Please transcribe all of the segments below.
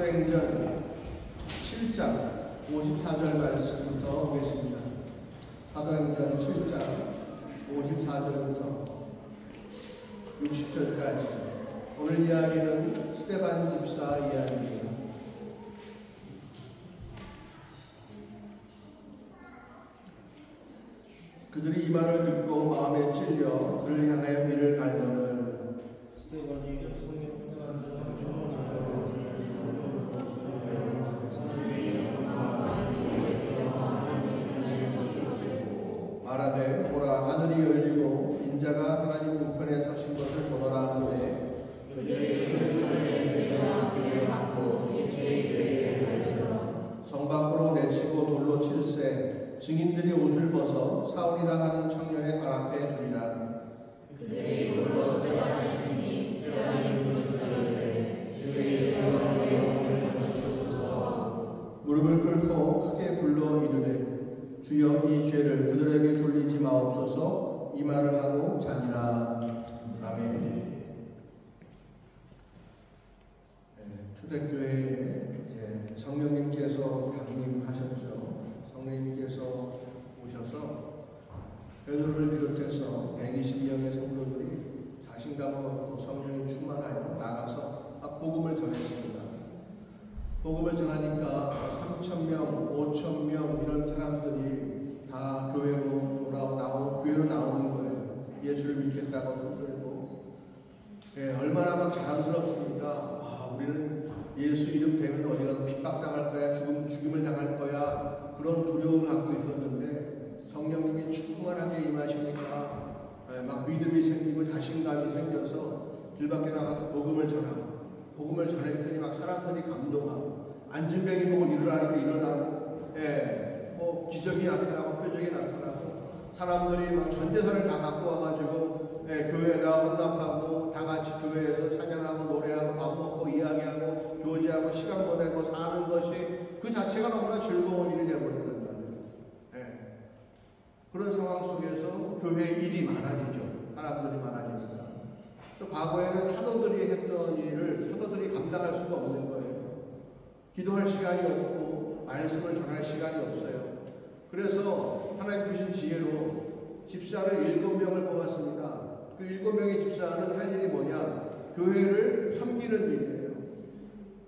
사도행전 7장 54절 말씀부터 보겠습니다. 사도행전 7장 54절부터 60절까지. 오늘 이야기는 스데반 집사 이야기입니다. 그들이 이 말을 듣고 마음에 찔려 그를 향하여 이를 갈더는 말하되 보라 하늘이 열리고 인자가 하나님 우편에 서신 것을 보노라 하되 성 밖으로 내치고 돌로 칠세 증인들이 옷을 벗어 사울이라 하는 청년의 발 앞에 두리라. 그들이 돌로 쏘아하시니 스데반이 부르짖으되 주의 제왕의 주소서. 무릎을 꿇고 크게 불러 이르되 주여 이 죄를 그들에게 돌리지 마옵소서. 이 말을 하고 자니라. 아멘. 초대교회에 이제 성령님께서 강림하셨죠. 성령님께서 오셔서 베드로를 비롯해서 120명의 성도들이 자신감을 얻고 성령이 충만하여 나가서 복음을 전했습니다. 복음을 전하니까 3,000명, 5,000명 이런 사람들이 다 교회로 나오는 거예요. 예수를 믿겠다고 손들고. 얼마나 막 자랑스럽습니까? 우리는 예수 이름 되면 어디 가서 핍박당할 거야, 죽임을 당할 거야, 그런 두려움을 갖고 있었는데 성령님이 충만하게 임하시니까 막 믿음이 생기고 자신감이 생겨서 길 밖에 나가서 복음을 전하고, 복음을 전했더니 막 사람들이 감동하고, 안진뱅이 보고 일어나니까 일어나고, 뭐 기적이 나타나고 표적이 나타나고, 사람들이 막 전 재산을 다 갖고 와가지고 교회에다 헌납하고 다 같이 교회에서 찬양하고 노래하고 밥 먹고 이야기하고 교제하고 시간 보내고 사는 것이 그 자체가 너무나 즐거운 일이 되어버린단 말이에요. 그런 상황 속에서 교회 일이 많아지죠. 사람들이 많아지니까. 또 과거에는 사도들이 했던 일을 사도들이 감당할 수가 없는 거예요. 기도할 시간이 없고 말씀을 전할 시간이 없어요. 그래서 하나님 주신 지혜로 집사를 7명을 뽑았습니다. 그 7명의 집사는 할 일이 뭐냐? 교회를 섬기는 일이에요.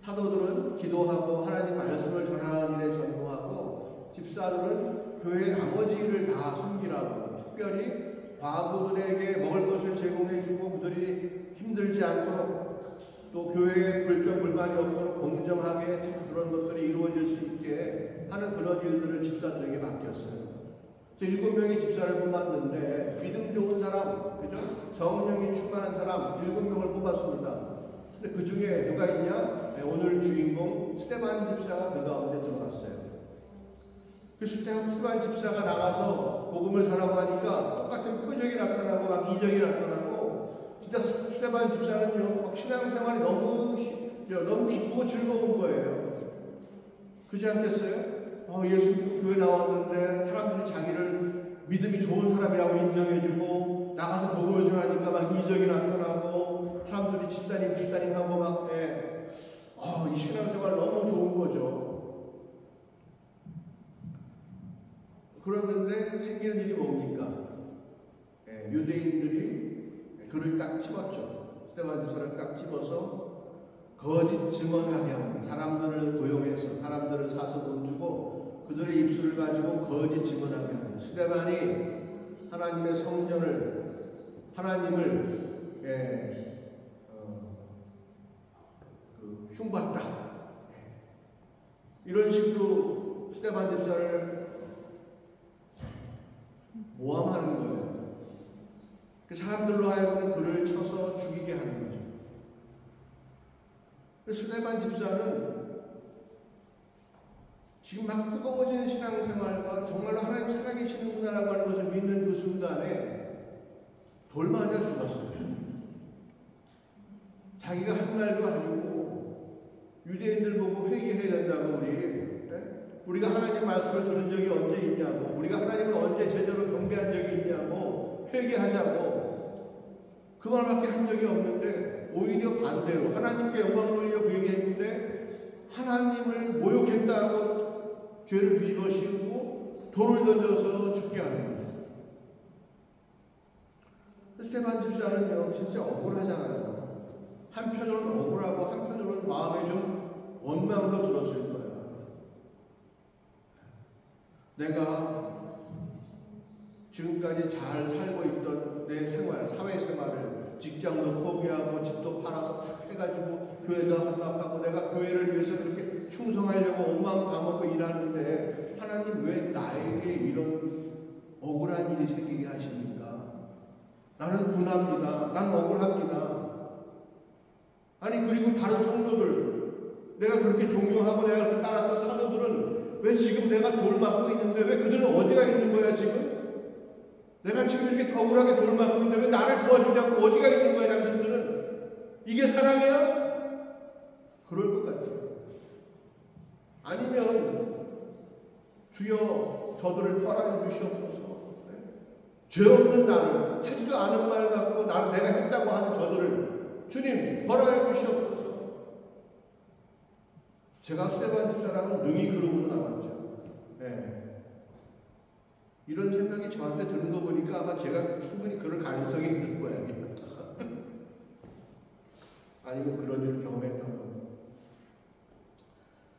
사도들은 기도하고 하나님 말씀을 전하는 일에 전무하고, 집사들은 교회의 나머지 일을 다 섬기라고, 특별히 과부들에게 먹을 것을 제공해주고 그들이 힘들지 않도록, 또 교회에 불평 불만이 없도록 공정하게 그런 것들이 이루어질 수 있게 하는 그런 일들을 집사들에게 맡겼어요. 7명의 집사를 뽑았는데 믿음 좋은 사람, 그죠? 성령이 충만한 사람 7명을 뽑았습니다. 근데 그 중에 누가 있냐? 오늘 주인공 스데반 집사가 그 가운데 들어갔어요. 그 스데반 집사가 나가서 복음을 전하고 하니까 똑같은 표적이 나타나고 막 이적이 나타나고, 진짜 스데반 집사는요, 막 신앙생활이 너무 기쁘고 즐거운 거예요. 그렇지 않겠어요? 예수 교회 나왔는데 사람들이 자기를 믿음이 좋은 사람이라고 인정해주고, 나가서 복음을 전하니까 막 이적이 나타나고, 사람들이 집사님 하고 막, 이 신앙생활 너무 좋은 거죠. 그랬는데 생기는 일이 뭡니까? 유대인들이 그를 딱 집었죠. 스데반 집사를 딱 집어서 거짓 증언하게 하고, 사람들을 고용해서 사람들을 사서 돈 주고 그들의 입술을 가지고 거짓 증언하게 하고, 스데반이 하나님의 성전을, 하나님을 흉봤다, 이런 식으로 스데반 집사를 모함하는 거예요. 그 사람들로 하여금 그를 쳐서 죽이게 하는 거죠. 스데반 집사는 지금 막 뜨거워지는 신앙생활과 정말로 하나님 살아계시는구나라고 하는 것을 믿는 그 순간에 돌 맞아 죽었어요. 자기가 한 말도 아니고 유대인들 보고 회개해야 된다고 우리가 하나님 말씀을 들은 적이 언제 있냐고, 우리가 하나님을 언제 제대로 경배한 적이 있냐고, 회개하자고, 그 말밖에 한 적이 없는데 오히려 반대로 하나님께 영광 돌리려고 얘기했는데 죄를 뒤집어 씌우고 돌을 던져서 죽게 하는 거예요. 스테반 집사는요, 진짜 억울하잖아요. 한편으로는 억울하고 한편으로는 마음에 좀 원망도 들었을 거야. 내가 지금까지 잘 살고 있던 내 생활, 사회생활을 직장도 포기하고 집도 팔아서 해가지고 교회도 헌납하고 내가 교회를 위해서 그렇게 충성하려고 온 마음 다 먹고 일하는데 하나님 왜 나에게 이런 억울한 일이 생기게 하십니까? 나는 분합니다. 난 억울합니다. 아니 그리고 다른 성도들 내가 그렇게 존경하고 내가 그렇게 따랐던 사도들은 왜 지금 내가 돌 맞고 있는데 왜 그들은 어디가 있는 거야 지금? 내가 지금 이렇게 억울하게 돌 맞고 있는데 왜 나를 도와주지 않고 어디가 있는 거야 당신들은? 이게 사랑이야? 그럴 것 같아요. 아니면 주여 저들을 허락해 주시옵소서. 죄 없는 나를 하지도 않은 말 갖고 내가 했다고 하는 저들을 주님 허락해 주시옵소서. 제가 스테반 집사람은 능히 그러고도 남았죠. 네. 이런 생각이 저한테 드는 거 보니까 아마 제가 충분히 그럴 가능성이 있는 모양이에요. 아니면 그런 일을 경험했던 겁니다.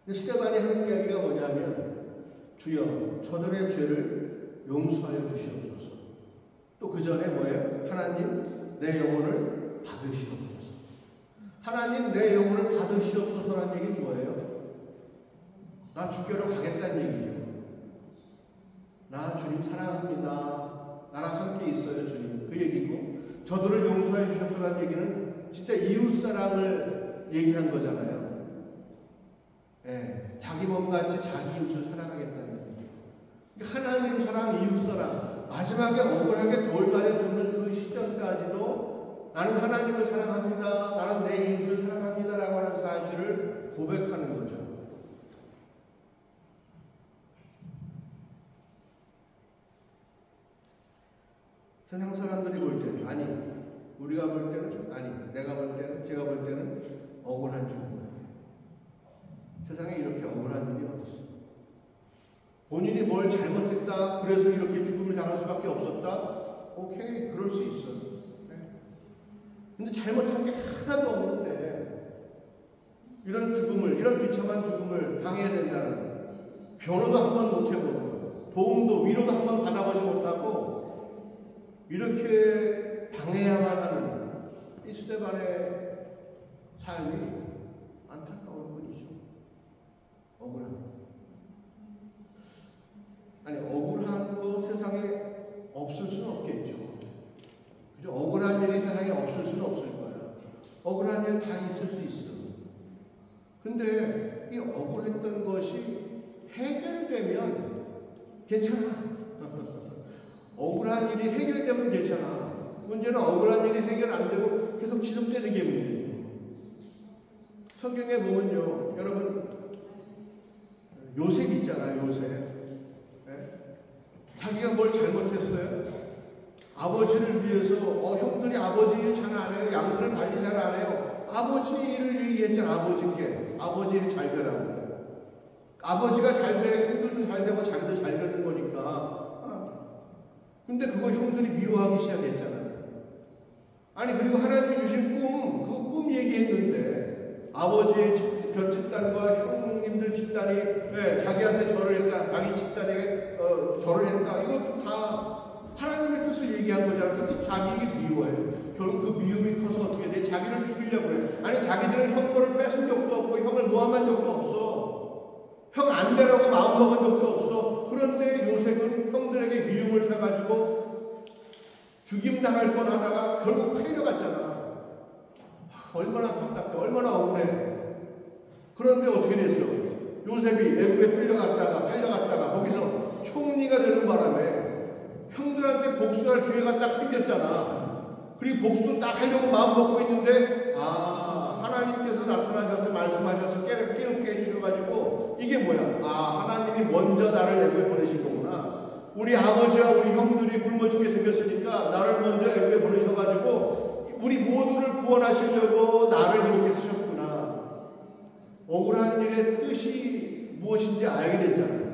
근데 스테반이 하는 이야기가 뭐냐면 주여 저들의 죄를 용서하여 주시옵소서. 또 그 전에 뭐예요? 하나님 내 영혼을 받으시옵소서. 하나님 내 영혼을 받으시옵소서라는 얘기는 뭐예요? 나 주교로 가겠다는 얘기죠. 나 주님 사랑합니다. 나랑 함께 있어요 주님. 그 얘기고 저들을 용서해 주셨다는 얘기는 진짜 이웃사랑을 얘기한 거잖아요. 네, 자기 몸같이 자기 이웃을 사랑하겠다는 얘기. 하나님 사랑, 이웃사랑 마지막에 억울하게 돌 맞아 죽는 그 시점까지도 나는 하나님을 사랑합니다. 나는 내 이웃을 사랑합니다. 라고 하는 사실을 고백하는 거죠. 세상 사람들이 볼 때는 아니, 우리가 볼 때는 아니, 내가 볼 때는, 제가 볼 때는 억울한 죽음이에요. 세상에 이렇게 억울한 일이 어디 있어? 본인이 뭘 잘못했다, 그래서 이렇게 죽음을 당할 수밖에 없었다? 오케이, 그럴 수 있어. 네. 근데 잘못한 게 하나도 없는데 이런 죽음을, 이런 비참한 죽음을 당해야 된다는 거예요. 변호도 한번 못 해보고 도움도, 위로도 한번 받아보지 못하고 이렇게 당해야만 하는 이 스테반의 삶이 안타까울 뿐이죠. 억울합니다. 아니 억울한 거 세상에 없을 수는 없겠죠. 그죠? 억울한 일이 세상에 없을 수는 없을 거야. 억울한 일 다 있을 수 있어. 근데 이 억울했던 것이 해결되면 괜찮아. 억울한 일이 해결되면 괜찮아. 문제는 억울한 일이 해결 안 되고 계속 지속되는 게 문제죠. 성경에 보면요, 여러분 요셉 있잖아요. 요셉. 네? 자기가 뭘 잘못했어요? 아버지를 위해서 형들이 아버지 일 잘 안 해요. 양들을 관리 잘 안 해요. 아버지 일을 얘기했잖아. 아버지께. 아버지 일 잘 되라고. 아버지가 잘 돼, 형들도 잘 되고 자기도 잘 되는 거니까. 근데 그거 형들이 미워하기 시작했잖아요. 아니 그리고 하나님이 주신 꿈, 그 꿈 얘기했는데 아버지의 집단과 형님들 집단이 자기한테 절을 했다, 자기 집단에게 절을 했다. 이것도 다 하나님의 뜻을 얘기한 거잖아요. 근데 자기에게 미워해요. 결국 그 미움이 커서 어떻게 돼? 자기를 죽이려고 해. 아니 자기들은 형 거를 뺏은 적도 없고 형을 모함한 적도 없어. 형 안 되라고 마음먹은 적도 없어. 그런데 요셉은 형들에게 미움을 사가지고 죽임당할 뻔하다가 결국 팔려갔잖아. 얼마나 답답해. 얼마나 억울해. 그런데 어떻게 됐어? 요셉이 애굽에 팔려갔다가 거기서 총리가 되는 바람에 형들한테 복수할 기회가 딱 생겼잖아. 그리고 복수 딱 하려고 마음 먹고 있는데 하나님께서 나타나셔서 말씀하셔서 깨우게 해주셔가지고 이게 뭐야? 하나님이 먼저 나를 애굽에 보내신 거구나. 우리 아버지와 우리 형들이 굶어 죽게 생겼으니까 나를 먼저 애굽에 보내셔가지고 우리 모두를 구원하시려고 나를 이렇게 쓰셨구나. 억울한 일의 뜻이 무엇인지 알게 됐잖아요.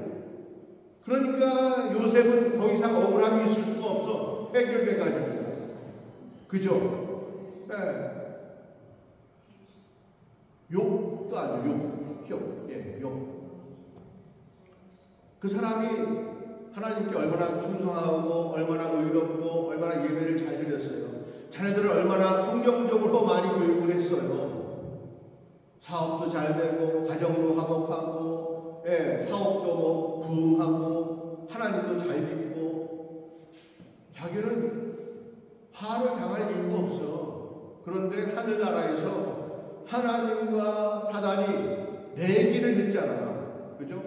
그러니까 요셉은 더 이상 억울함이 있을 수가 없어. 해결돼가지고. 그죠? 네. 욕도 아니죠. 욕. 예, 욕. 그 사람이 하나님께 얼마나 충성하고 얼마나 의롭고 얼마나 예배를 잘 드렸어요. 자녀들을 얼마나 성경적으로 많이 교육을 했어요. 사업도 잘 되고 가정도 화목하고 예, 사업도 뭐 부흥하고 하나님도 잘 믿고 자기는 화를 당할 이유가 없어. 그런데 하늘나라에서 하나님과 사단이 내기를 했잖아. 그죠?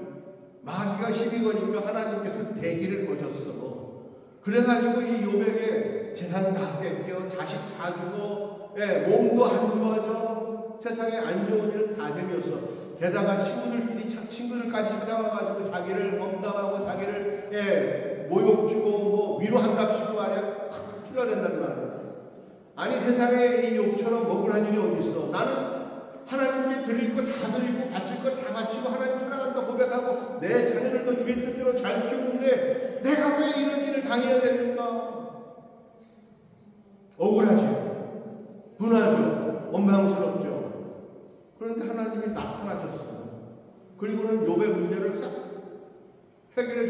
마귀가 시비 거니까 하나님께서 내기를 거셨어. 그래가지고 이 요백의 재산 다 뺏겨, 자식 다 주고, 예, 몸도 안 좋아져, 세상에 안 좋은 일은 다 생겼어. 게다가 친구들까지 찾아와가지고 자기를 험담하고 자기를 예, 모욕 주고 뭐 위로한답시고 말이야. 팍 찔러댄단 말이야. 아니 세상에 이 욕처럼 억울한 일이 어디 있어? 나는 하나님께 드릴 거 다 드리고 바칠 거 다 바치고 하나님 사랑한다 고백하고 내 자녀들도 주의 뜻대로 잘 키우는데 내가 왜 이런 일을 당해야 됩니까? 억울하죠. 분하죠. 원망스럽죠. 그런데 하나님이 나타나셨어요. 그리고는 욥의 문제를 싹 해결해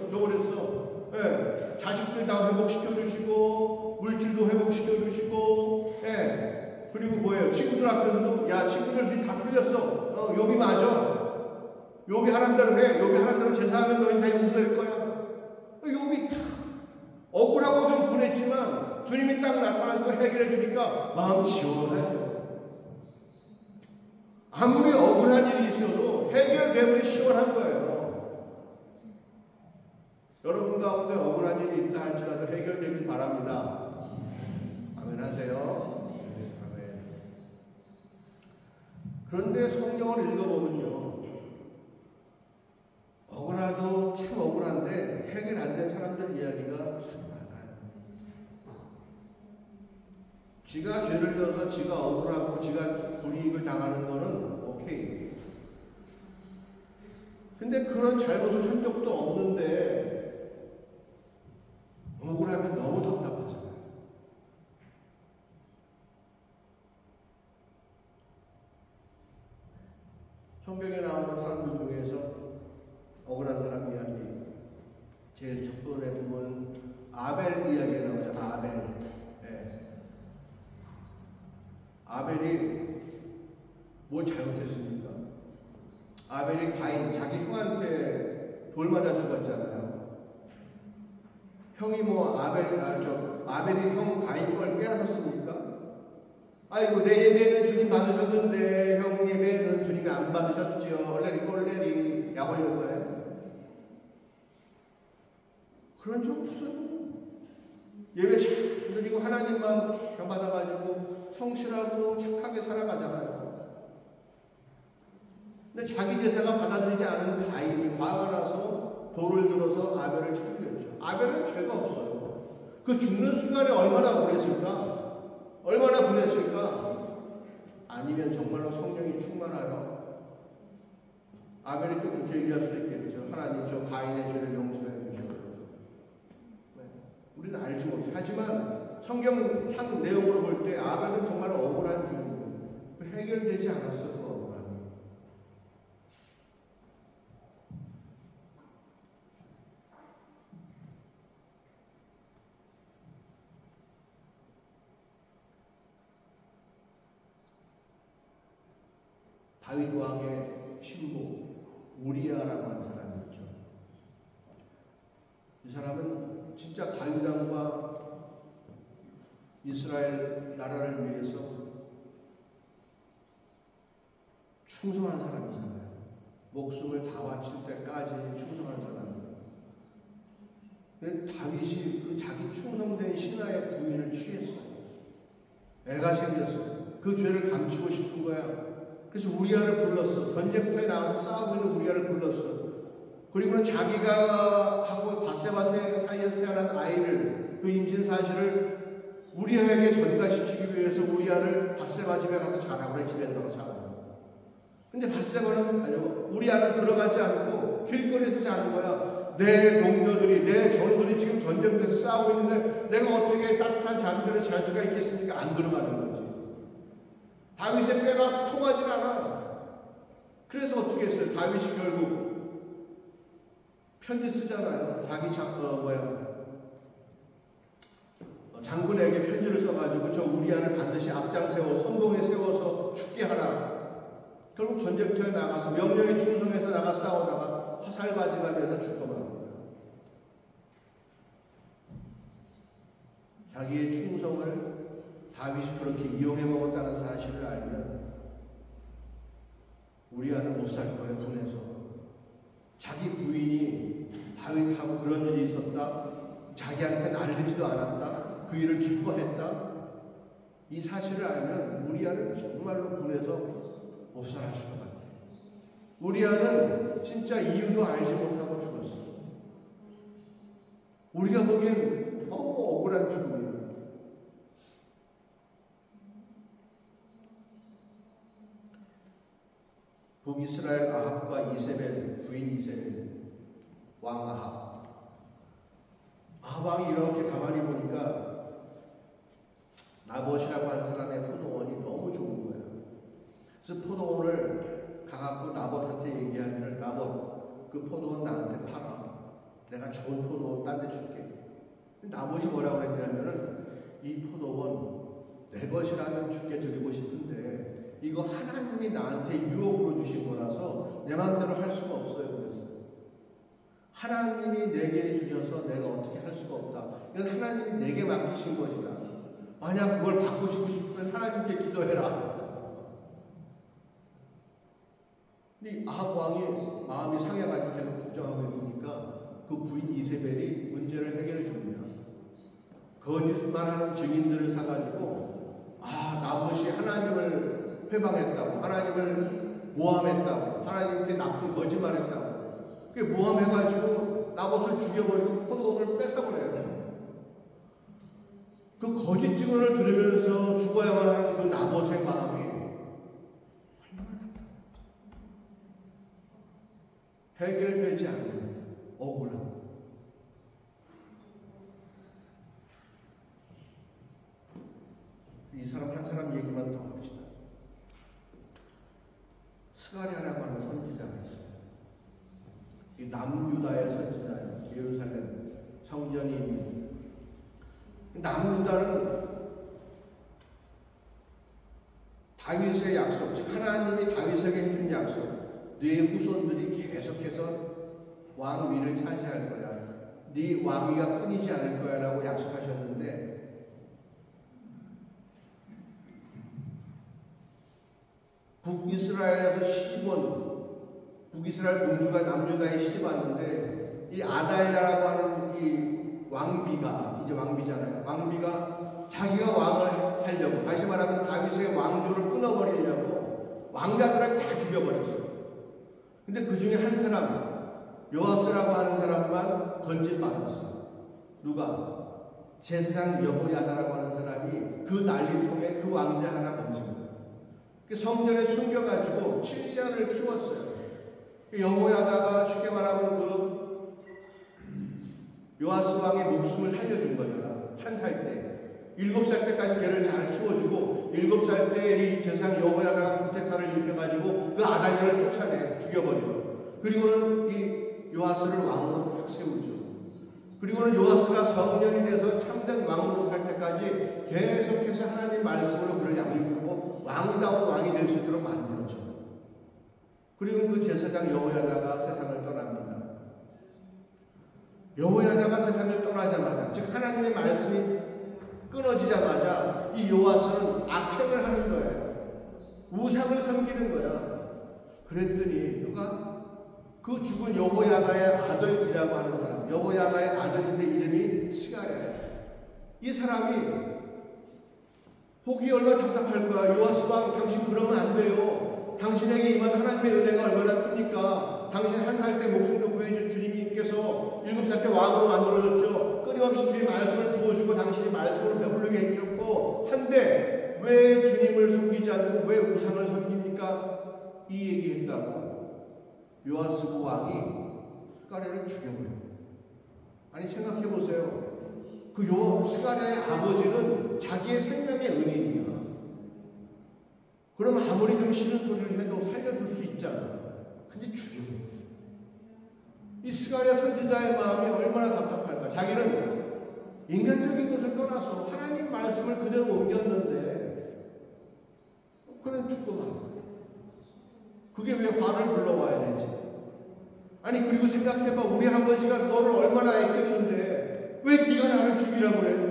줘버렸어. 예, 자식들 다 회복시켜주시고 물질도 회복시켜주시고 예, 그리고 뭐예요? 친구들 앞에서도 야 친구들 다 풀렸어. 욥이 맞아. 욥이 하는 대로 해. 욥이 하는 대로 제사하면 너희 다 용서될 거야. 욥이 다 억울하고 좀 분했지만 주님이 딱 나타나서 해결해 주니까 마음 시원하죠. 아무리 억울한 일이 있어도 해결되면 시원한 거예요. 여러분 가운데 억울한 일이 있다 할지라도 해결되길 바랍니다. 아멘 하세요. 아멘. 그런데 성경을 읽어보면요. 억울하도 참 억울한데 해결 안 된 사람들 이야기가 참 많아요. 지가 죄를 져서 지가 억울하고 지가 불이익을 당하는 거는 오케이. 근데 그런 잘못을 한 적도 없는데 억울하면 너무 답답하잖아요. 성경에 나오는 사람들 중에서 억울한 사람 이야기 제일 첫 번에 보면 아벨 이야기가 나오죠. 아벨. 네. 아벨이 뭘 잘못했습니까? 아벨이 가인, 자기 형한테 돌 맞아 죽었잖아요. 형이 뭐 아벨이 형 가인 걸 빼앗았습니까? 아이고 내 예배는 주님 받으셨는데 형 예배는 주님이 안 받으셨지요. 얼레리 꼴레리 약 올린 거예요. 그런 적 없어요. 예배 잘 드리고 하나님만 병받아가지고 성실하고 착하게 살아가잖아요. 근데 자기 제사가 받아들이지 않은 가인이 화가 나서 돌을 들어서 아벨을 쳐 죽였죠. 아벨은 죄가 없어요. 그 죽는 순간에 얼마나 분했을까? 얼마나 분했을까? 아니면 정말로 성령이 충만하여 아벨이 또 그렇게 얘기할 수도 있겠죠. 하나님 저 가인의 죄를 용서해 주시옵소서. 네. 우리는 알지 못해. 하지만 성경상 내용으로 볼 때 아벨은 정말 억울한 죽음. 해결되지 않았어. 그 억울함이. 다윗 왕의 신부 우리아라고 하는 사람이 있죠. 이 사람은 진짜 다윗 왕과 이스라엘 나라를 위해서 충성한 사람이잖아요. 목숨을 다 바칠 때까지 충성한 사람이에요. 근데 다윗이 그 자기 충성된 신하의 부인을 취했어요. 애가 생겼어요. 그 죄를 감추고 싶은 거야. 그래서 우리아를 불렀어. 전쟁터에 나가서 싸우고 있는 우리아를 불렀어. 그리고는 자기가 하고 바세바세 사이에서 태어난 아이를 그 임신 사실을 우리아에게 전가시키기 위해서 우리아를 바세바 집에 가서 자라 그래. 집에 들어가 살아요. 근데 바세바는 아니고 우리아는 들어가지 않고 길거리에서 자는 거야. 내 동료들이, 내 전우들이 지금 전쟁에서 싸우고 있는데 내가 어떻게 따뜻한 잠들에 잘 수가 있겠습니까? 안 들어가는 거지. 다윗의 뼈가 통하질 않아. 그래서 어떻게 했어요? 다윗이 결국 편지 쓰잖아요. 자기 장군에게 편지를 써가지고 저 우리아를 반드시 앞장 세워 선봉에 세워서 죽게 하라. 결국 전쟁터에 나가서 명령에 충성해서 나가 싸우다가 화살바지가 돼서 죽고 만 거예요. 자기의 충성을 다윗이 그렇게 이용해 먹었다는 사실을 알면 우리아는 못 살 거예요. 군에서. 자기 부인이 다윗하고 그런 일이 있었다. 자기한테는 알리지도 않았다. 그 일을 기뻐했다. 이 사실을 알면 우리아는 정말로 군에서 못 살았을 것 같아요. 우리아는 진짜 이유도 알지 못하고 죽었어. 우리가 보기엔 너무 억울한 죽음이에요. 북이스라엘 아합과 이세벨, 부인 이세벨, 왕 아합. 아합왕이 이렇게 가만히 보니까 나봇이라고 하는 사람의 포도원이 너무 좋은 거예요. 그래서 포도원을 가갖고 나봇한테 얘기하면 나봇 그 포도원 나한테 팔아. 내가 좋은 포도원 딴 데 줄게. 나봇이 뭐라고 했냐면은 이 포도원 내 것이라면 주께 드리고 싶은데 이거 하나님이 나한테 유혹으로 주신 거라서 내 마음대로 할 수가 없어요. 그랬어요. 하나님이 내게 주셔서 내가 어떻게 할 수가 없다. 이건 하나님이 내게 맡기신 것이다. 만약 그걸 바꾸시고 싶으면 하나님께 기도해라. 이 아합 왕이 마음이 상해가지고 계속 걱정하고 있으니까 그 부인 이세벨이 문제를 해결해 줍니다. 거짓말하는 증인들을 사가지고 나봇이 하나님을 회방했다고, 하나님을 모함했다고, 하나님께 나쁜 거짓말했다고. 그게 모함해가지고 나봇을 죽여버리고 포도원을 뺏어버려요. 그 거짓 증언을 들으면서 죽어야만 하는 그 나봇의 마음이 얼마나 해결되지 않는 억울함. 이 사람 한 사람 얘기만 더 합시다. 스가랴라고 하는 선지자가 있어요. 이 남유다의 선지자예요. 예루살렘 성전이 있는. 남유다는 다윗의 약속, 즉 하나님이 다윗에게 해준 약속, 네 후손들이 계속해서 왕위를 차지할 거야. 네 왕위가 끊이지 않을 거야 라고 약속하셨는데 북이스라엘에서 시집온 북이스라엘 공주가 남유다에 시집 왔는데 이 아달랴라고 하는 이 왕비가, 이제 왕비잖아요. 왕비가 자기가 왕을 하려고, 다시 말하면 다윗의 왕조를 끊어버리려고 왕자들을 다 죽여버렸어요. 근데 그 중에 한 사람, 요아스라고 하는 사람만 건진받았어요. 누가? 제사장 여호야다라고 하는 사람이 그 난리통에 그 왕자 하나 건진 거예요. 성전에 숨겨가지고 7년을 키웠어요. 여호야다가 쉽게 말하면 그 요아스 왕의 목숨을 살려준 거잖아. 1살 때. 7살 때까지 걔를 잘 키워주고 7살 때 이 제사장 여호야다가 구테타를 일으켜가지고 그 아달랴를 쫓아내 죽여버려. 그리고는 이 요아스를 왕으로 딱 세우죠. 그리고는 요아스가 성년이 돼서 참된 왕으로 살 때까지 계속해서 하나님 말씀으로 그를 양육하고 왕다운 왕이 될 수 있도록 만들었죠. 그리고 그 제사장 여호야다가 세상을 떠납니다. 여호야다가 세상을 떠나자마자, 즉 하나님의 말씀이 끊어지자마자 이 요아스는 악행을 하는 거예요. 우상을 섬기는 거야. 그랬더니 누가? 그 죽은 여호야다의 아들이라고 하는 사람, 여호야다의 아들인데 이름이 스가랴예요. 이 사람이 보기 얼마나 답답할 거야. 요아스 왕, 당신 그러면 안 돼요. 당신에게 임한 하나님의 은혜가 얼마나 큽니까? 당신 1살 때 목숨도 구해준 주님께서 7살 때 왕으로 만들어줬죠. 끊임없이 주의 말씀을 부어주고 당신이 말씀으로 배부르게 해주셨고, 한데 왜 주님을 섬기지 않고 왜 우상을 섬깁니까? 이 얘기했다고 요아스 왕이 스가랴를 죽여버려요. 아니 생각해 보세요. 그 스가랴의 아버지는 자기의 생명의 은인이야. 그러면 아무리 좀 싫은 소리를 해도 살려줄 수 있잖아. 근데 죽여. 이 스가랴 선지자의 마음이 얼마나 답답할까. 자기는 인간적인 것을 떠나서 하나님 말씀을 그대로 옮겼는데 그는 죽고만. 그게 왜 화를 불러와야 되지? 아니 그리고 생각해봐. 우리 아버지가 너를 얼마나 애꼈는데 왜 네가 나를 죽이라고 그래?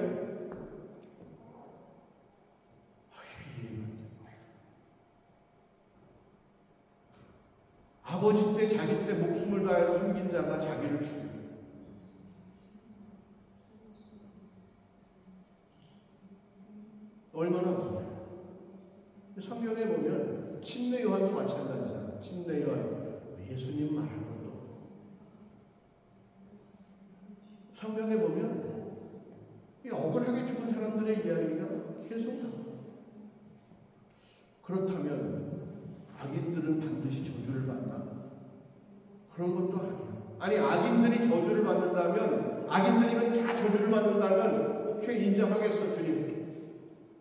아버지 때 자기 때 목숨을 다해서 숨긴 자가 자기를 죽여. 얼마나 성경에 보면 침례 요한도 마찬가지잖아. 침례 요한 예수님 말할 것도 없고. 성경에 보면 이 억울하게 죽은 사람들의 이야기가 계속 나와. 그렇다면 악인들은 반드시 저주를 받나? 그런 것도 아니야. 아니 악인들이 저주를 받는다면, 악인들이면 다 저주를 받는다면 오케이 인정하겠어. 주님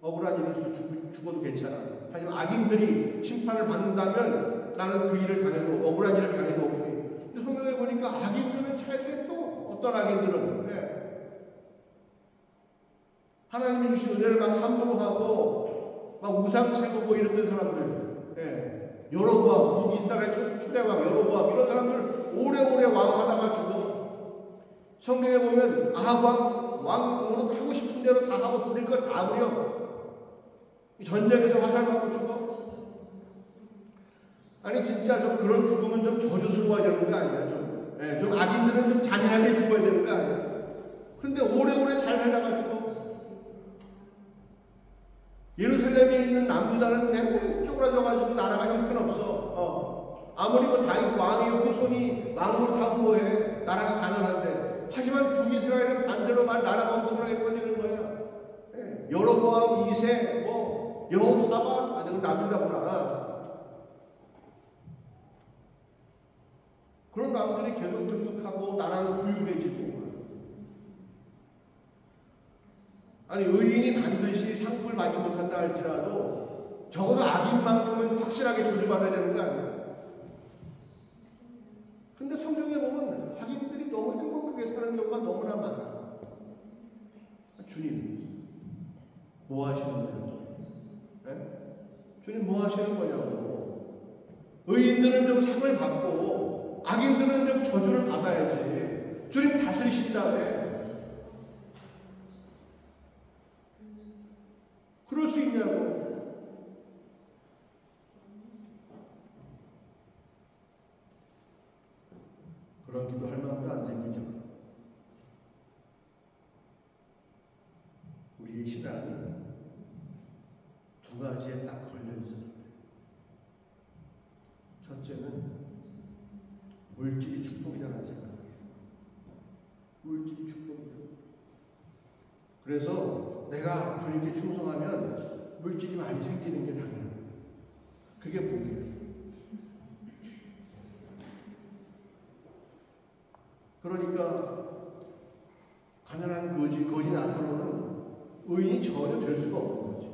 억울한 일이 있어 죽어도 괜찮아. 하지만 악인들이 심판을 받는다면 나는 그 일을 당해도, 억울한 일을 당해도 오케이. 근데 성경에 보니까 악인들은 차이에 또 어떤 악인들은 하나님이 주신 은혜를 막 함부로 하고 막 우상 세우고 이랬던 사람들, 여로보암, 북이스라엘 초대왕 여로보암 이런 사람들 오래오래 왕하다가 죽어. 성경에 보면 아합 왕 노릇 하고 싶은 대로 다 하고 부릴 것 다 부려. 전쟁에서 화살 맞고 죽어. 아니 진짜 좀 그런 죽음은 좀 저주스러워야 되는 거 아니야? 좀 악인들은 좀 잔인하게 죽어야 되는 거 아니야? 그런데 오래오래 잘 살다가 죽어. 예루살렘에 있는 남유다는 맨날 쪼그라져가지고 나라가 형편없어. 아무리 뭐 다윗 왕의 후손이 왕으로 타고 뭐해. 나라가 가난한데. 하지만 북이스라엘은 반대로 나라가 엄청나게 커지는 거야. 여로보암 2세, 여호사밧, 아니 남유다구나. 그런 남들이 계속 등극하고 나라는 부유해지고. 아니 의인이 반드시 상급을 받지 못한다 할지라도 적어도 악인만큼은 확실하게 저주받아야 되는 거 아니야? 근데 성경에 보면 악인들이 너무 행복하게 사는 경우가 너무나 많아. 주님 뭐 하시는 거예요? 주님 뭐 하시는 거냐고. 의인들은 좀 상을 받고 악인들은 좀 저주를 받아야지. 주님 다스리신다며. 그럴 수 있냐고. 그런 기도 할 마음도 안 생기죠. 우리의 신앙은 두 가지에 딱 걸려있어요. 첫째는 물질이 축복이라는 생각이에요. 물질이 축복이에요. 그래서 내가 주님께 충성하면 물질이 많이 생기는 게 당연해요. 그게 복이에요. 그러니까 가난한 거지 나사로는 의인이 전혀 될 수가 없는 거지.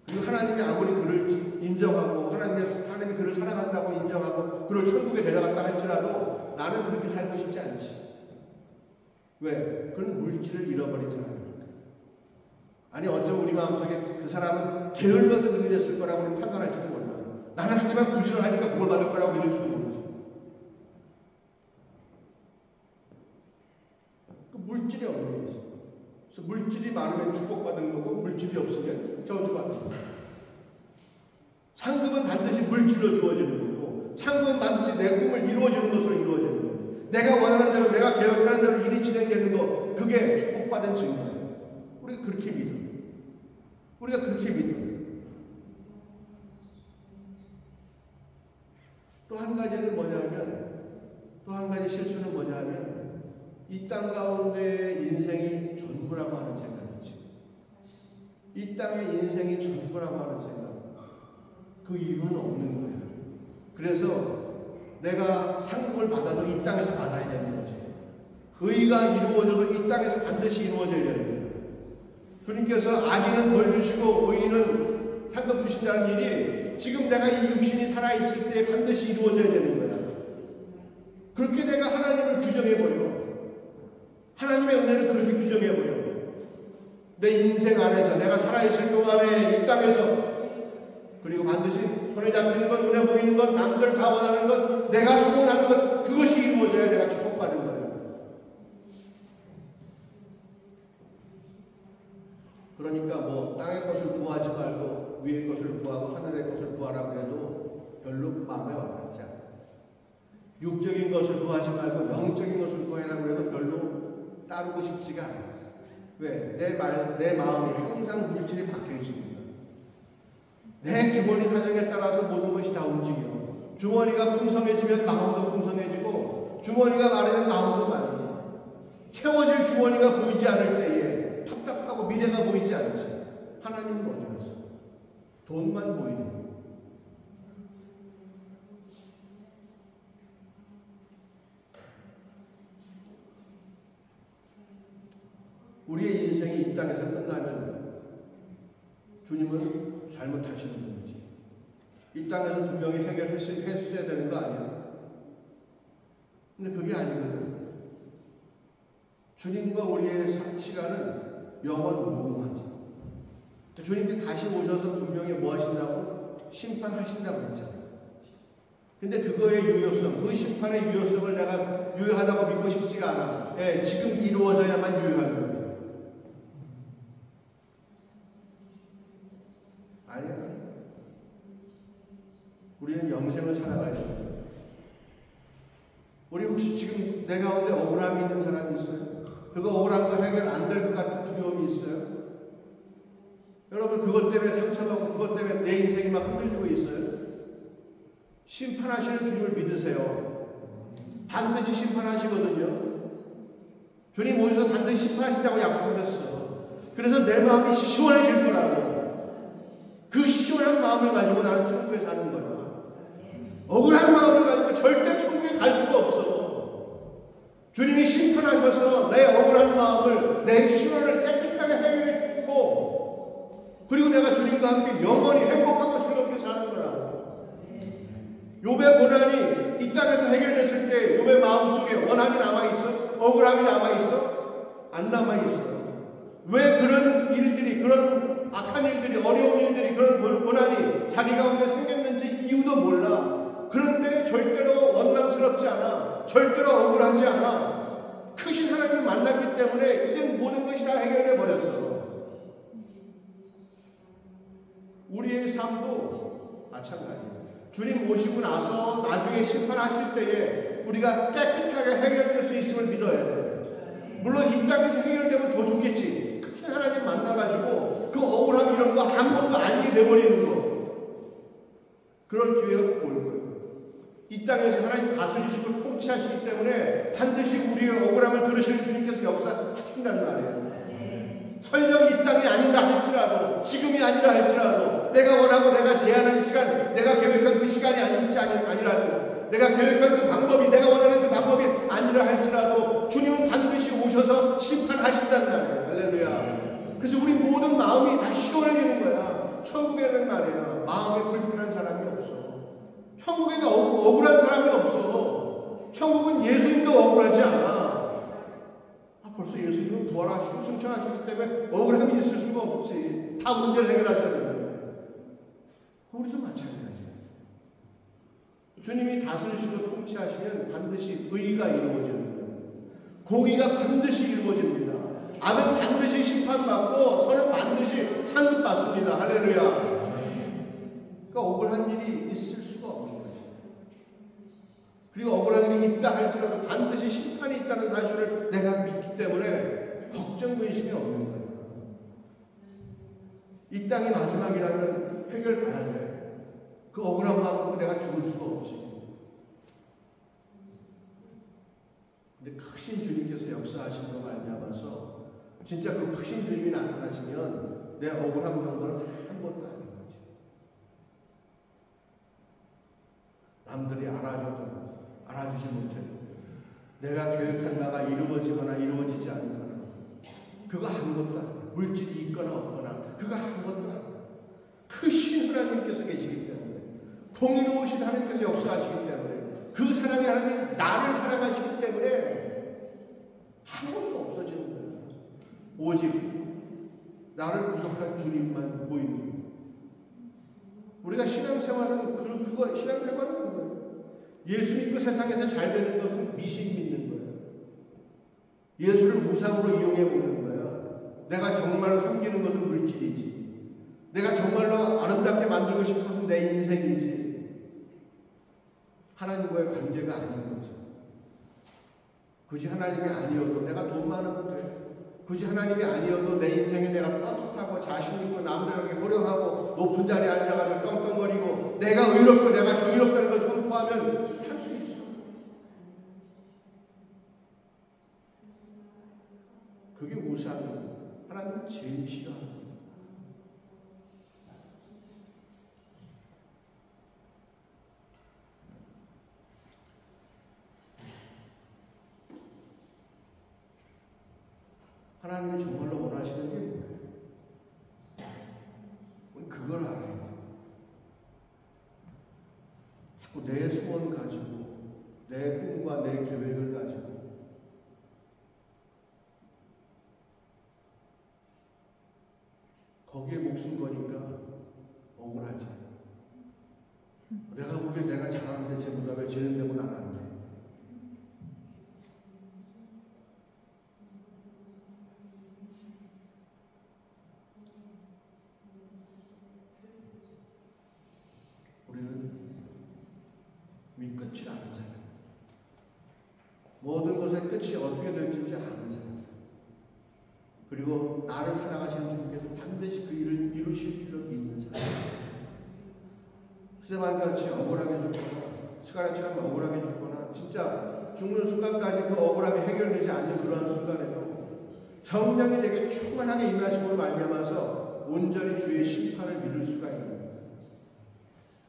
그리고 하나님이 아무리 그를 인정하고 하나님이 그를 사랑한다고 인정하고 그를 천국에 데려갔다 할지라도 나는 그렇게 살고 싶지 않지. 왜? 그는 물질을 잃어버리지 않으니까. 아니 어쩌면 우리 마음속에 그 사람은 게을러서 그렇게 됐을 거라고 우리 판단할지도 몰라요. 나는 하지만 부지런하니까 그걸 받을 거라고 이럴지도 모르지. 그 물질이 없는 거지. 그래서 물질이 많으면 축복받은 거고 물질이 없으면 저주받는 거고. 상급은 반드시 물질로 주어지는 거고 상급은 반드시 내 꿈을 이루어지는 것으로 이루어지는 거고 내가 원하는 대로 내가 계획하는 대로 일이 진행되는 거 그게 축복받은 증거예요. 우리가 그렇게 믿어. 우리가 그렇게 믿어. 또 한 가지는 뭐냐면 또 한 가지 실수는 뭐냐면 이 땅 가운데 인생이 전부라고 하는 생각이지. 이 땅의 인생이 전부라고 하는 생각. 그 이유는 없는 거예요. 그래서 내가 상급을 받아도 이 땅에서 받아야 되는 거지. 의가 이루어져도 이 땅에서 반드시 이루어져야 되는 거예요. 주님께서 악인은 벌 주시고 의인은 상급 주신다는 일이 지금 내가 이 육신이 살아있을 때 반드시 이루어져야 되는 거야. 그렇게 내가 하나님을 규정해버려. 하나님의 은혜를 그렇게 규정해버려. 내 인생 안에서 내가 살아있을 동안에 이 땅에서 그리고 반드시 손에 잡히는 것, 눈에 보이는 것, 남들 다 원하는 것, 내가 소원하는 것, 그것이 이루어져야 내가 축복받는 거예요. 그러니까 뭐 땅의 것을 구하지 말고 위의 것을 구하고 하늘의 것을 구하라고 해도 별로 마음에 와닿지 않아요. 육적인 것을 구하지 말고 영적인 것을 구하라고 해도 별로 따르고 싶지가 않아요. 왜? 내 마음이 항상 물질이 박혀 있습니다. 내 주머니 사정에 따라서 모든 것이 다 움직여. 주머니가 풍성해지면 마음도 풍성해지고 주머니가 마르면 마음도 마르고 채워질 주머니가 보이지 않을 때에 답답하고 미래가 보이지 않지. 하나님은 어디 갔어? 돈만 보이는 거예요. 우리의 인생이 이 땅에서 끝나면 주님은 잘못하시는 분이지. 이 땅에서 분명히 해결했어야 되는 거 아니야? 근데 그게 아니거든. 주님과 우리의 시간은 영원 무궁하지. 주님께 다시 오셔서 분명히 뭐 하신다고? 심판하신다고 했잖아요. 근데 그거의 유효성, 그 심판의 유효성을 내가 유효하다고 믿고 싶지가 않아. 예, 지금 이루어져야만 유효한 거예요. 아니야. 우리는 영생을 살아가야 돼. 우리 혹시 지금 내 가운데 억울함이 있는 사람이 있어요? 그거 억울한 거 해결 안 될 것 같은 두려움이 있어요? 여러분 그것 때문에 상처받고 그것 때문에 내 인생이 막 흔들리고 있어요? 심판하시는 주님을 믿으세요. 반드시 심판하시거든요. 주님 오셔서 반드시 심판하신다고 약속하셨어. 그래서 내 마음이 시원해질 거라고. 그 시원한 마음을 가지고 나는 천국에 사는 거야. 억울한 마음을 가지고 절대 천국에 갈 수가 없어. 주님이 심판하셔서 내 억울한 마음을, 내 시원을 깨끗하게 해결해 주고, 그리고 내가 주님과 함께 영원히 행복하고 즐겁게 사는 거라고. 욥의 고난이 이 땅에서 해결됐을 때 욥의 마음속에 원함이 남아있어? 억울함이 남아있어? 안 남아있어요. 왜 그런 일들이, 그런 악한 일들이, 어려운 일들이, 그런 고난이 자기 가운데 생겼는지 이유도 몰라. 그런데 절대로 원망스럽지 않아. 절대로 억울하지 않아. 크신 하나님을 만났기 때문에 이제 모든 것이 다 해결돼 버렸어. 우리의 삶도 마찬가지예요. 주님 모시고 나서 나중에 심판하실 때에 우리가 깨끗하게 해결될 수 있음을 믿어야 돼. 물론 이 땅에서 해결되면 더 좋겠지. 크신 하나님 만나가지고 그 억울함 이런 거 아무것도 아니게 돼버리는 거. 그럴 기회가 꼭 올 거예요. 이 땅에서 하나님 다스리시고 통치하시기 때문에 반드시 우리의 억울함을 들으시는 주님께서 역사하신다는 말이에요. 설령 이 땅이 아니라 할지라도, 지금이 아니라 할지라도, 내가 원하고 내가 제안한 시간, 내가 계획한 그 시간이 아니라도, 내가 계획한 그 방법이, 내가 원하는 그 방법이 아니라 할지라도 주님은 반드시 오셔서 심판하신다는 말이에요. 할렐루야. 그래서 우리 모든 마음이 다 시원해지는 거야. 천국에는 말이에요, 마음에 불편한 사람이 없어. 천국에는 억울한 사람이 없어. 천국은 예수님도 억울하지 않아. 벌써 예수님은 부활하시고 승천하시기 때문에 억울함이 있을 수가 없지. 다 문제를 해결하셔야 되는데. 우리도 마찬가지야. 주님이 다스리시고 통치하시면 반드시 의가 이루어지는 거예요. 공의가 반드시 이루어집니다. 악은 반드시 심판받고 선은 반드시 상급받습니다. 할렐루야. 그러니까 억울한 일이 있을 수가 없는 거죠. 그리고 억울한 일이 있다 할지라도 반드시 심판이 있다는 사실을 내가 믿기 때문에 걱정 근심이 없는 거예요. 이 땅이 마지막이라면 해결받아야 돼. 그 억울한 마음으로 내가 죽을 수가 없지. 근데 크신 주님께서 역사하신 거 말미암아서 진짜 그 크신 주님이 나타나시면 내 억울한 마음으로는 한 번도 아닌 거지. 남들이 알아주지 못해. 내가 계획한 바가 이루어지거나 이루어지지 않거나 그거 아무것도 아니에요. 물질이 있거나 없거나 그거 아무것도 아니에요. 크신 하나님께서 계시기 때문에, 공의로우신 하나님께서 역사하시기 때문에, 그 사랑의 하나님 나를 사랑하시기 때문에 아무것도 없어지는 거예요. 오직 나를 구속한 주님만 보이는 거예요. 우리가 신앙생활은 그거예요. 예수 믿고 세상에서 잘 되는 것은 미신 믿는 거예요. 예수를 무상으로 이용해 보는 거예요. 내가 정말로 섬기는 것은 물질이지. 내가 정말로 아름답게 만들고 싶은 것은 내 인생이지. 하나님과의 관계가 아닌 거죠. 굳이 하나님이 아니어도 내가 돈 많으면 돼. 굳이 하나님이 아니어도 내 인생에 내가 떳떳하고 자신있고 남들에게 호령하고 높은 자리에 앉아가지고 떵떵거리고 내가 의롭고 내가 정의롭다는 걸 선포하면 살 수 있어. 그게 우상이에요. 하나님은 제일 싫어합니다. 하나님이 정말로 원하시는 게 뭐예요? 우리 그걸 알아야 돼요. 자꾸 내 소원 가지고, 내 꿈과 내 계획을 가지고, 거기에 목숨 거니까 억울하지. 내가 보기엔 내가 잘하는데 쟤보다 왜 쟤는 되고 나는 안 돼. 끝이 아는 사람. 모든 것의 끝이 어떻게 될지 아는 사람. 그리고 나를 사랑하시는 주님께서 반드시 그 일을 이루실 줄을 믿는 사람. 스데반같이 억울하게 죽거나 스가랴처럼 억울하게 죽거나 진짜 죽는 순간까지 그 억울함이 해결되지 않는 그러한 순간에도 성령이 내게 충만하게 임하심으로 말미암아서 온전히 주의 심판을 믿을 수가 있는 거예요.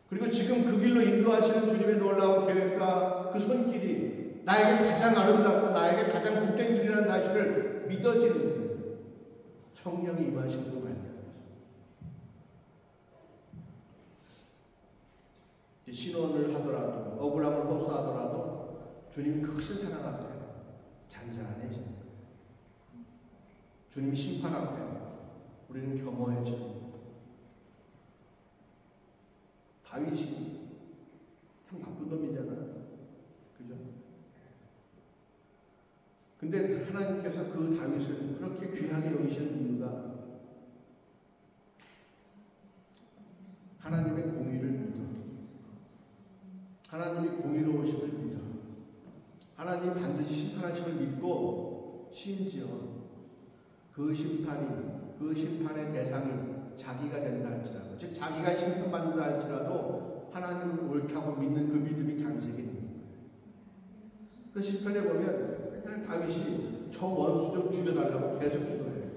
그리고 지금 그 길로 인도하시는 주님의 놀라운 계획과 그 손길이 나에게 가장 아름답고 나에게 가장 복된 길이라는 사실을 믿어지는 거예요. 성령이 임하심으로 말미암아서. 신원을 하더라도 억울함을 호소하더라도 주님이 크신 사랑 앞에 잔잔해집니다. 주님이 심판 앞에 우리는 겸허해집니다. 다윗이 참 나쁜 놈이잖아요. 그죠? 근데 하나님께서 그 다윗을 그렇게 귀하게 여기시는 이유가 하나님의 공의를 믿어. 하나님이 공의로우심을 믿어. 하나님이 반드시 심판하심을 믿고 심지어 그 심판의 대상이 자기가 된다 할지라도, 즉 자기가 심판받는다 할지라도 하나님을 옳다고 믿는 그 믿음이 다윗에게 있는 거예요. 그 시편에 보면 맨날 다윗이 저 원수 좀 죽여달라고 계속 기도해요.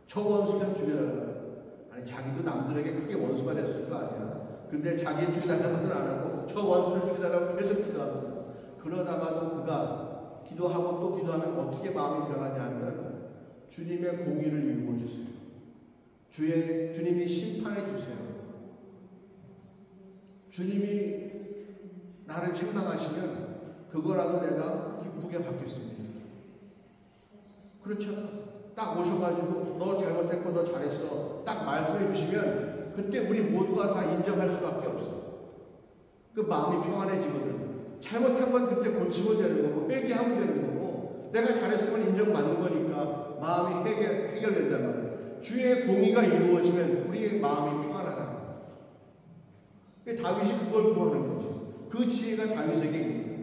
저 원수 좀 죽여달라고. 아니 자기도 남들에게 크게 원수가 됐을 거 아니야. 근데 자기 죽여달라고는 안 하고 저 원수를 죽여달라고 계속 기도합니다. 그러다가도 그가 기도하고 또 기도하면 어떻게 마음이 변하냐 하면 주님의 공의를 이루어 주세요. 주님이 심판해 주세요. 주님이 나를 책망하시면 그거라도 내가 기쁘게 받겠습니다. 그렇죠? 딱 오셔가지고 너 잘못했고 너 잘했어 딱 말씀해 주시면 그때 우리 모두가 다 인정할 수밖에 없어. 그 마음이 평안해지거든. 잘못한 건 그때 고치면 되는 거고 회개하면 되는 거고 내가 잘했으면 인정받는 거니까 마음이 해결된단 말이에요. 주의 공의가 이루어지면 우리의 마음이 평안하다. 다윗이 그걸 구하는 거죠. 그 지혜가 다윗에게 있는 거예요.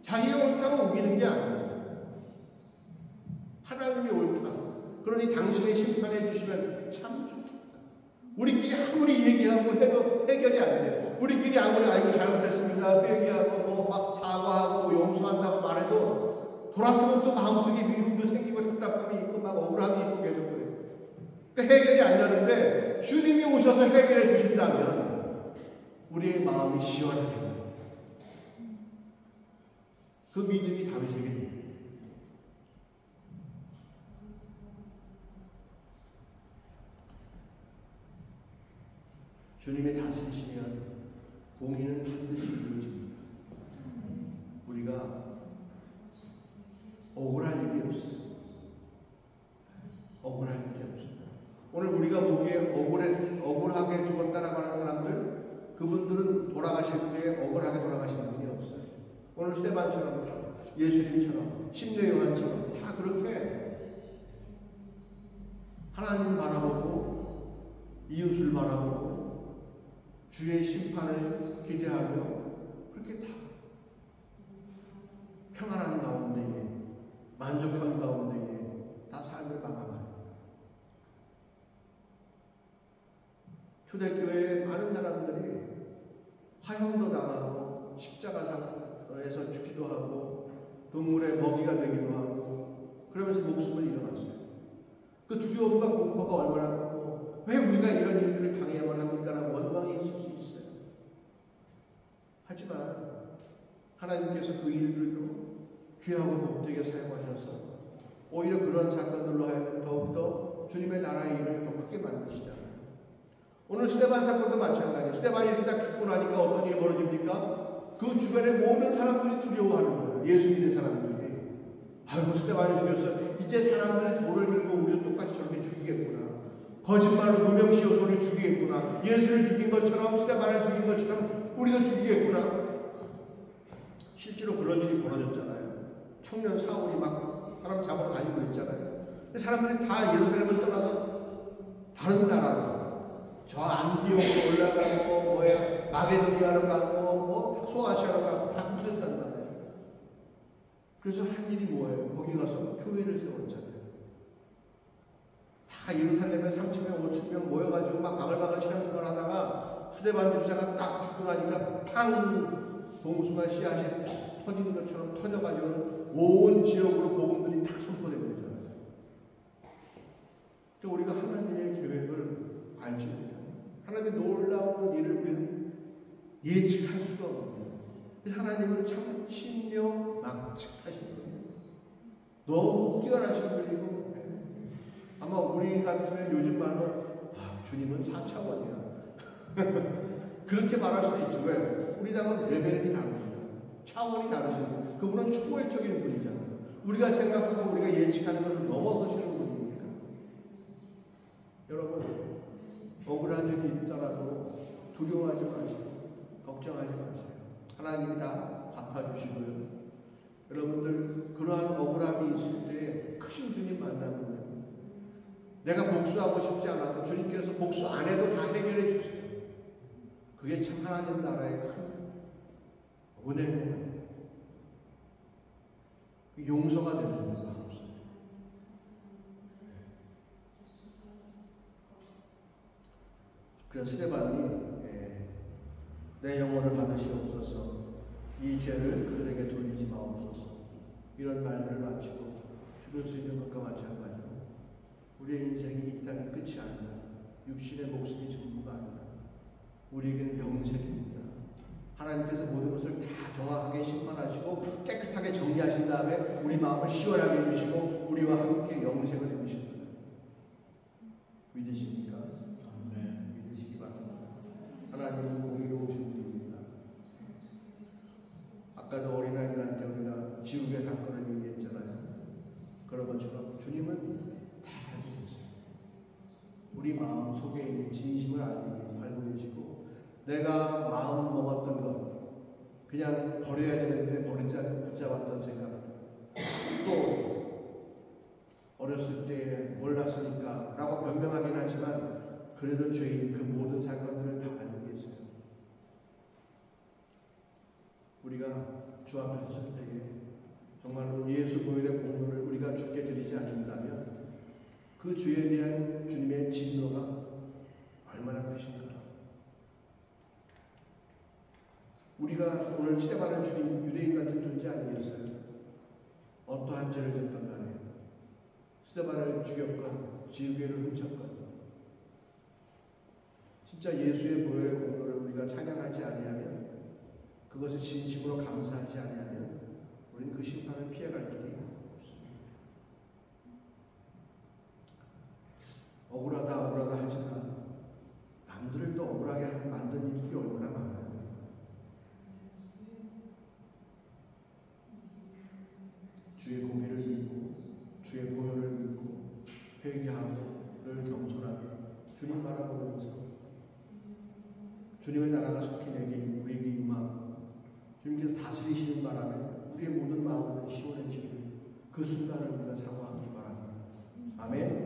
자기가 옳다고 우기는 게 아니에요. 하나님이 옳다. 그러니 당신의 심판해 주시면 참 좋겠다. 우리끼리 아무리 얘기하고 해도 해결이 안 돼요. 우리끼리 아무리 아이고 잘못했습니다. 회개하고 뭐 사과하고 용서한다고 말해도 돌아서면 또 마음속에 미움도 생기고 답답함이 있고 막 억울함이 있고 계속 그래요. 그러니까 해결이 안 되는데 주님이 오셔서 해결해 주신다면 우리의 마음이 시원하게 됩니다. 그 믿음이 다윗에게 됩니다. 주님의 다스리시면 공의는 반드시 이루어집니다. 우리가 억울할 일이 없어요. 억울할 일이 없어요. 오늘 우리가 보기에 억울하게 죽었다라고 하는 사람들, 그분들은 돌아가실 때 억울하게 돌아가시는 분이 없어요. 오늘 스데반처럼 다 예수님처럼 심내 요한처럼 다 그렇게 하나님 바라보고 이웃을 바라보고 주의 심판을 기대하며 그렇게 다 평안한 가운데에 만족한 가운데에 다 삶을 마감하는 초대교회의 많은 사람들이 화형도 당하고 십자가에서 죽기도 하고 동물의 먹이가 되기도 하고 그러면서 목숨을 잃어갔어요. 그 두려움과 공포가 얼마나 크고 왜 우리가 이런 일들을 당해야만 합니까라는 원망이 있을 수 있어요. 하지만 하나님께서 그 일들도 귀하고 복되게 사용하셔서 오히려 그런 사건들로 하여금 더욱더 주님의 나라의 일을 더 크게 만드시잖아요. 오늘 스데반 사건도 마찬가지예요. 스데반이 이렇게 딱 죽고 나니까 어떤 일이 벌어집니까? 그 주변의 모든 사람들이 두려워하는 거예요. 예수 믿는 사람들이. 아이고 스데반이 죽였어. 이제 사람들이 돌을 들고 우리도 똑같이 저렇게 죽이겠구나. 거짓말로 무명시효소를 죽이겠구나. 예수를 죽인 것처럼 스데반을 죽인 것처럼 우리도 죽이겠구나. 실제로 그런 일이 벌어졌잖아요. 청년 사울이 막 사람 잡으러 다니고 있잖아요. 사람들이 다 예루살렘을 떠나서 다른 나라로 저 안디옥으로 올라가고 마게도니아로 가고 소아시아로 가고 다 흩어졌단 말이에요. 그래서 한 일이 뭐예요? 거기 가서 교회를 세웠잖아요. 다 예루살렘에 3,000명, 5,000명 모여가지고 막 바글바글 신앙생활 하다가 스데반 집사가 딱 죽고 나니까 팡! 봉숭아 씨앗이 터지는 것처럼 터져가지고 온 지역으로 복음들이 딱 선포되고 있잖아요. 우리가 하나님의 계획을 알지 못해요. 하나님의 놀라운 일을 우리는 예측할 수가 없거든요. 하나님은 참 신묘막측하신 분이에요. 너무 뛰어나신 분이고 아마 우리 같으면 요즘 말로 주님은 4차원이야. 그렇게 말할 수도 있죠. 왜? 우리랑은 레벨이 다릅니다. 차원이 다르시고 그분은 초월적인 분이잖아요. 우리가 생각하고 우리가 예측하는 것을 넘어서시는 분이니까. 여러분 억울한 일이 있더라도 두려워하지 마시고 걱정하지 마세요. 하나님이 다 갚아주시고요. 여러분들 그러한 억울함이 있을 때 크신 주님 만나면 내가 복수하고 싶지 않아도 주님께서 복수 안 해도 다 해결해 주세요. 그게 참 하나님 나라의 큰 은혜입니다. 용서가 되는 거예요. 그래서 스데반이 내 영혼을 받으시옵소서 이 죄를 그들에게 돌리지 마옵소서 이런 말들을 마치고 죽을 수 있는 것과 마찬가지로 우리의 인생이 이 땅이 끝이 아니다. 육신의 목숨이 전부가 아니다. 우리에게는 영생입니다. 하나님께서 모든 것을 다 정확하게 심판하시고 깨끗하게 정리하신 다음에 우리 마음을 시원하게 해주시고 우리와 함께 영생을 해주십니다. 믿으십니까? 믿으시기 바랍니다. 하나님은 공의로우신 분입니다. 아까도 어린아이들한테 우리가 지옥의 사건을 얘기했잖아요. 그런 것처럼 주님은 다 알고 계세요. 우리 마음 속에 있는 진심을 알고 계시고 내가 마음 먹었던 것 그냥 버려야 되는데 버리지 않고 붙잡았던 생각 또 어렸을 때 몰랐으니까 라고 변명하긴 하지만 그래도 죄인 그 모든 사건들을 다 알고 계세요. 우리가 주 앞에 섰을 때에 정말로 예수 보혈의 공로를 우리가 주께 드리지 않는다면 그 죄에 대한 주님의 진노가 얼마나 크신가. 우리가 오늘 스데반을 죽인 유대인 같은 존재 아니겠어요? 어떠한 죄를 졌던 간에 스데반을 죽였건 지우개를 훔쳤건 진짜 예수의 보혈의 공로를 우리가 찬양하지 아니하면 그것을 진심으로 감사하지 아니하면 우리는 그 심판을 피해갈 길이 없습니다. 억울하다 하지만 남들을 또 억울하게 만든 일이 얼마나 많아요. 주의 공의를 믿고 주의 보혈을 믿고 회개하고 늘 겸손하게 주님 바라보면서 주님의 나라가 속히 우리에게 임하고 주님께서 다스리시는 바람에 우리의 모든 마음을 시원해지는 그 순간을 우리가 사모하기 바랍니다. 아멘.